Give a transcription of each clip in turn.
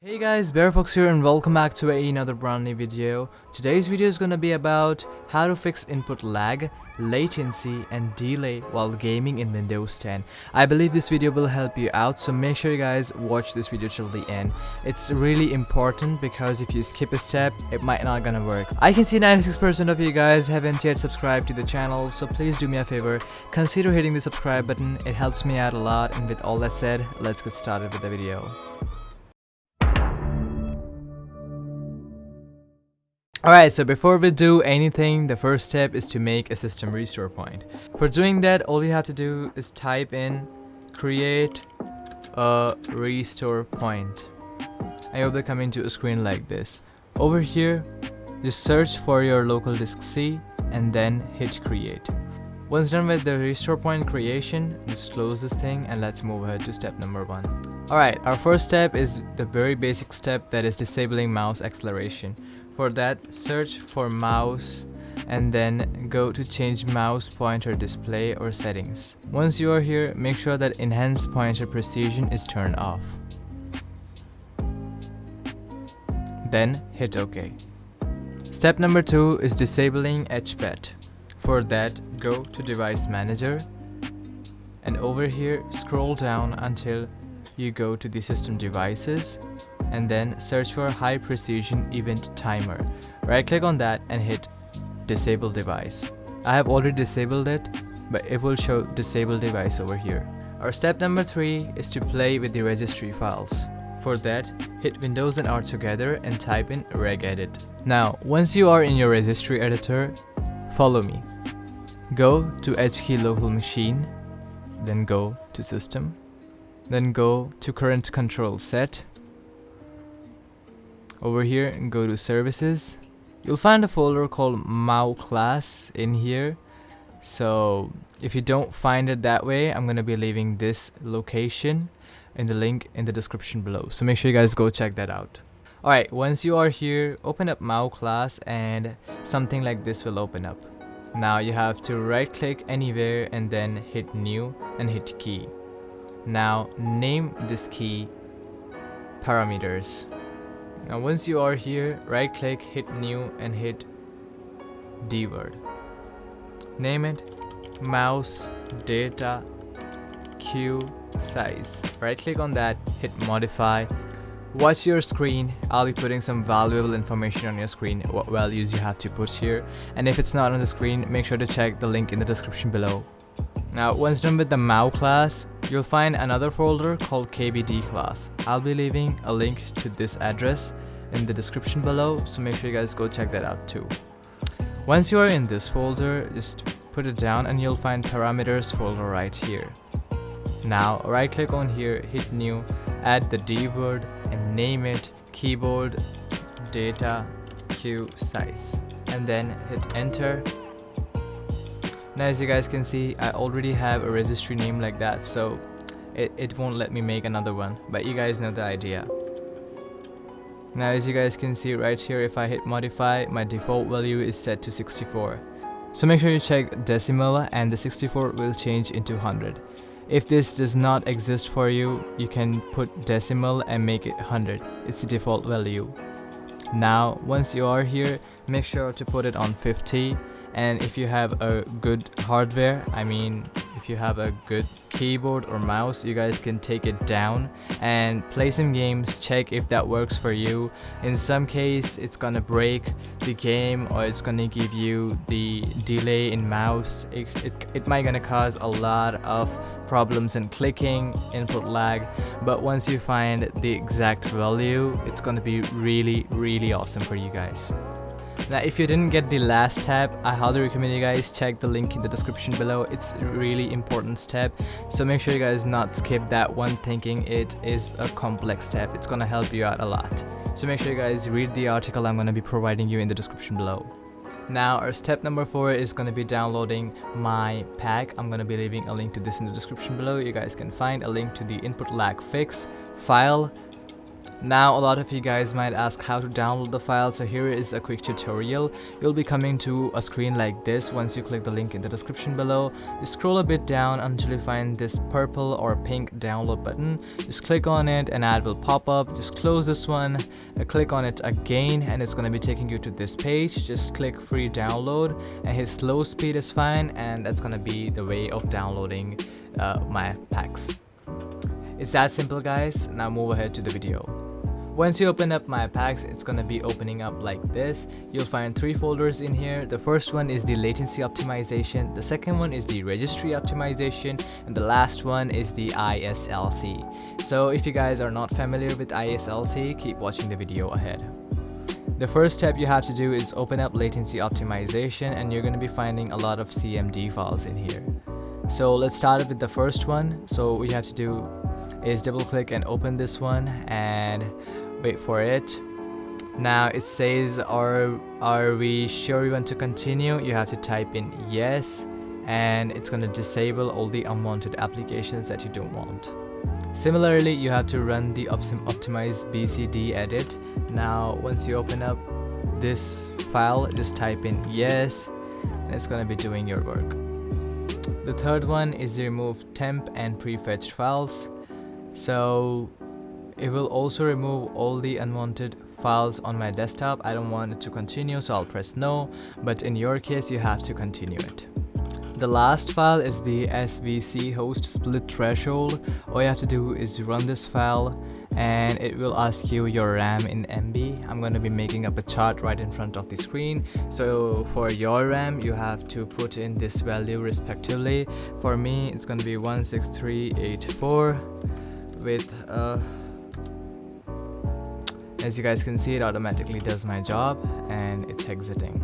Hey guys, BareFox here and welcome back to another brand new video. Today's video is going to be about how to fix input lag, latency and delay while gaming in Windows 10. I believe this video will help you out, so make sure you guys watch this video till the end. It's really important because if you skip a step, it might not gonna work. I can see 96% of you guys haven't yet subscribed to the channel, so please do me a favor, consider hitting the subscribe button. It helps me out a lot, and with all that said, let's get started with the video. Alright, so before we do anything, the first step is to make a system restore point. For doing that, all you have to do is type in create a restore point. And you'll be coming to a screen like this. Over here, just search for your local disk C and then hit create. Once done with the restore point creation, just close this thing and let's move ahead to step number 1. Alright, our first step is the very basic step, that is disabling mouse acceleration. For that, search for mouse and then go to change mouse pointer display or settings. Once you are here, make sure that enhance pointer precision is turned off. Then hit OK. Step number 2 is disabling HPET. For that, go to device manager and over here scroll down until you go to the system devices and then search for high precision event timer. Right click on that and hit disable device. I have already disabled it, but it will show disable device over here. Our step number 3 is to play with the registry files. For that, hit Windows and R together and type in regedit. Now, once you are in your registry editor, follow me. Go to HKey local machine, then go to system, then go to current control set. Over here, go to services. You'll find a folder called MAU class in here. So if you don't find it that way, I'm gonna be leaving this location in the link in the description below. So make sure you guys go check that out. Alright, once you are here, open up MAU class and something like this will open up. Now you have to right click anywhere and then hit new and hit key. Now name this key parameters. Now once you are here, right click, hit new and hit D word. Name it mouse data queue size. Right click on that, hit modify. Watch your screen. I'll be putting some valuable information on your screen, what values you have to put here, and if it's not on the screen, make sure to check the link in the description below. Now once done with the MAU class, you'll find another folder called KBD class. I'll be leaving a link to this address in the description below, so make sure you guys go check that out too. Once you are in this folder, just put it down and you'll find parameters folder right here. Now right click on here, hit new, add the D word and name it keyboard data queue size and then hit enter. Now as you guys can see, I already have a registry name like that, so it won't let me make another one, but you guys know the idea. Now as you guys can see right here, if I hit modify, my default value is set to 64. So make sure you check decimal and the 64 will change into 100. If this does not exist for you, you can put decimal and make it 100. It's the default value. Now once you are here, make sure to put it on 50. And if you have a good hardware, I mean if you have a good keyboard or mouse, you guys can take it down and play some games, check if that works for you. In some case it's gonna break the game or it's gonna give you the delay in mouse. It might gonna cause a lot of problems in clicking, input lag, but once you find the exact value, it's gonna be really awesome for you guys. Now if you didn't get the last step, I highly recommend you guys check the link in the description below. It's a really important step, so make sure you guys not skip that one thinking it is a complex step. It's gonna help you out a lot. So make sure you guys read the article I'm gonna be providing you in the description below. Now our step number 4 is gonna be downloading my pack. I'm gonna be leaving a link to this in the description below. You guys can find a link to the input lag fix file Now a lot of you guys might ask how to download the file, so here is a quick tutorial. You'll be coming to a screen like this once you click the link in the description below. Just scroll a bit down until you find this purple or pink download button. Just click on it, an ad will pop up. Just close this one, click on it again, and it's going to be taking you to this page. Just click free download and hit slow speed is fine, and that's going to be the way of downloading my packs. It's that simple, guys. Now move ahead to the video. Once you open up my packs, it's gonna be opening up like this. You'll find 3 folders in here. The first one is the latency optimization, the second one is the registry optimization, and the last one is the ISLC. So if you guys are not familiar with ISLC, keep watching the video ahead. The first step you have to do is open up latency optimization, and you're gonna be finding a lot of CMD files in here. So let's start with the first one. So what you have to do is double click and open this one and wait for it. Now it says are we sure we want to continue. You have to type in yes, and it's going to disable all the unwanted applications that you don't want. Similarly, you have to run the optimize BCD edit. Now once you open up this file, just type in yes, and it's going to be doing your work. The third one is remove temp and prefetched files. So it will also remove all the unwanted files on my desktop. I don't want it to continue, so I'll press no, but in your case you have to continue it. The last file is the SVC host split threshold. All you have to do is run this file, and it will ask you your RAM in MB. I'm going to be making up a chart right in front of the screen. So for your RAM, you have to put in this value respectively. For me, it's going to be 16384 with as you guys can see, it automatically does my job and it's exiting.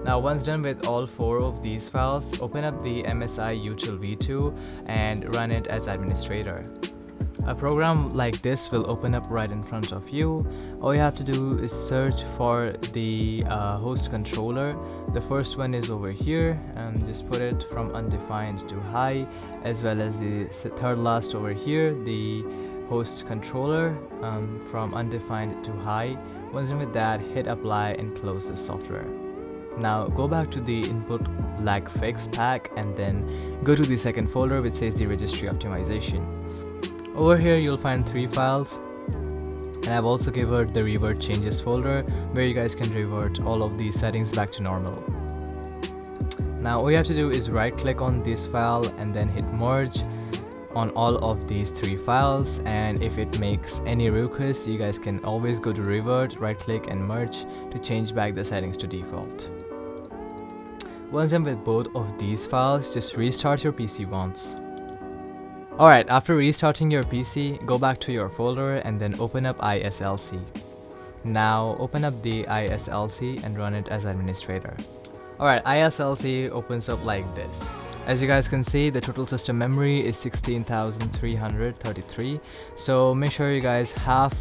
Now once done with all 4 of these files, open up the MSI util v2 and run it as administrator. A program like this will open up right in front of you. All you have to do is search for the host controller. The first one is over here, and just put it from undefined to high, as well as the third last over here, the host controller, from undefined to high. Once done with that, hit apply and close the software. Now go back to the input lag fix pack and then go to the second folder which says the registry optimization. Over here you'll find 3 files, and I've also given the revert changes folder where you guys can revert all of these settings back to normal. Now all you have to do is right click on this file and then hit merge on all of these 3 files, and if it makes any requests, you guys can always go to revert, right click and merge to change back the settings to default. Once done with both of these files, just restart your PC once. Alright, after restarting your PC, go back to your folder and then open up ISLC. Now open up the ISLC and run it as administrator. Alright, ISLC opens up like this. As you guys can see, the total system memory is 16,333. So make sure you guys half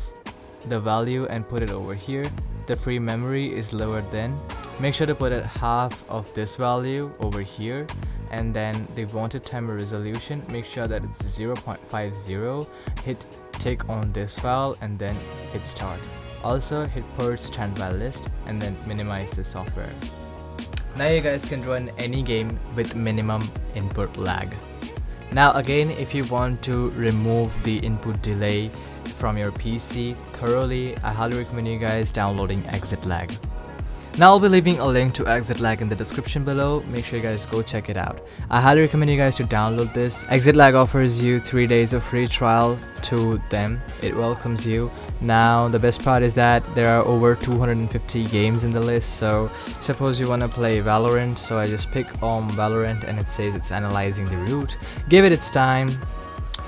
the value and put it over here. The free memory is lower than. Make sure to put it half of this value over here, and then the wanted timer resolution, make sure that it's 0.50. Hit tick on this file and then hit start. Also hit purge standby list and then minimize the software. Now you guys can run any game with minimum input lag. Now again, if you want to remove the input delay from your PC thoroughly, I highly recommend you guys downloading ExitLag. Now I'll be leaving a link to ExitLag in the description below. Make sure you guys go check it out. I highly recommend you guys to download this. ExitLag offers you 3 days of free trial to them. It welcomes you. Now the best part is that there are over 250 games in the list. So suppose you want to play Valorant, so I just pick Valorant and it says it's analyzing the route. Give it its time.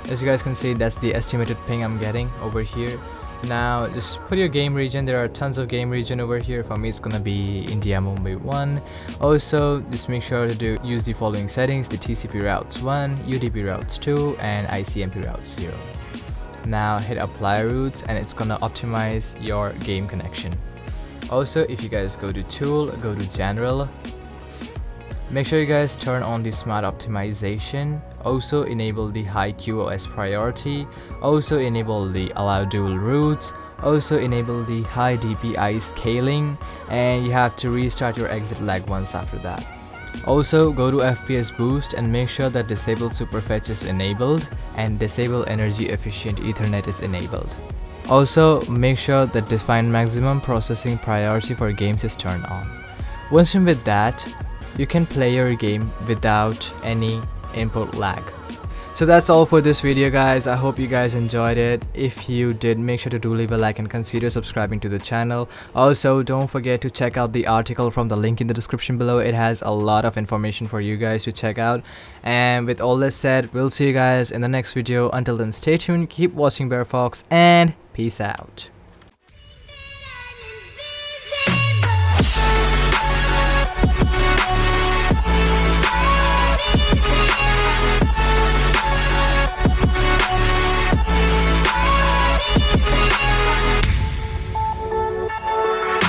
As you guys can see, that's the estimated ping I'm getting over here. Now just put your game region. There are tons of game region over here. For me it's gonna be India Mumbai 1. Also just make sure to use the following settings: the TCP routes 1, UDP routes 2, and ICMP routes 0. Now hit apply routes and it's gonna optimize your game connection. Also, if you guys go to tool, go to general, Make sure you guys turn on the smart optimization. Also enable the high QoS priority. Also enable the allow dual roots. Also enable the high DPI scaling, and you have to restart your ExitLag once after that. Also go to FPS boost and make sure that disable superfetch is enabled and disable energy efficient Ethernet is enabled. Also make sure that define maximum processing priority for games is turned on. Once you're with that, you can play your game without any input lag. So that's all for this video, guys. I hope you guys enjoyed it. If you did, make sure to do leave a like and consider subscribing to the channel. Also, don't forget to check out the article from the link in the description below. It has a lot of information for you guys to check out. And with all this said, we'll see you guys in the next video. Until then, stay tuned, keep watching BareFox, and peace out.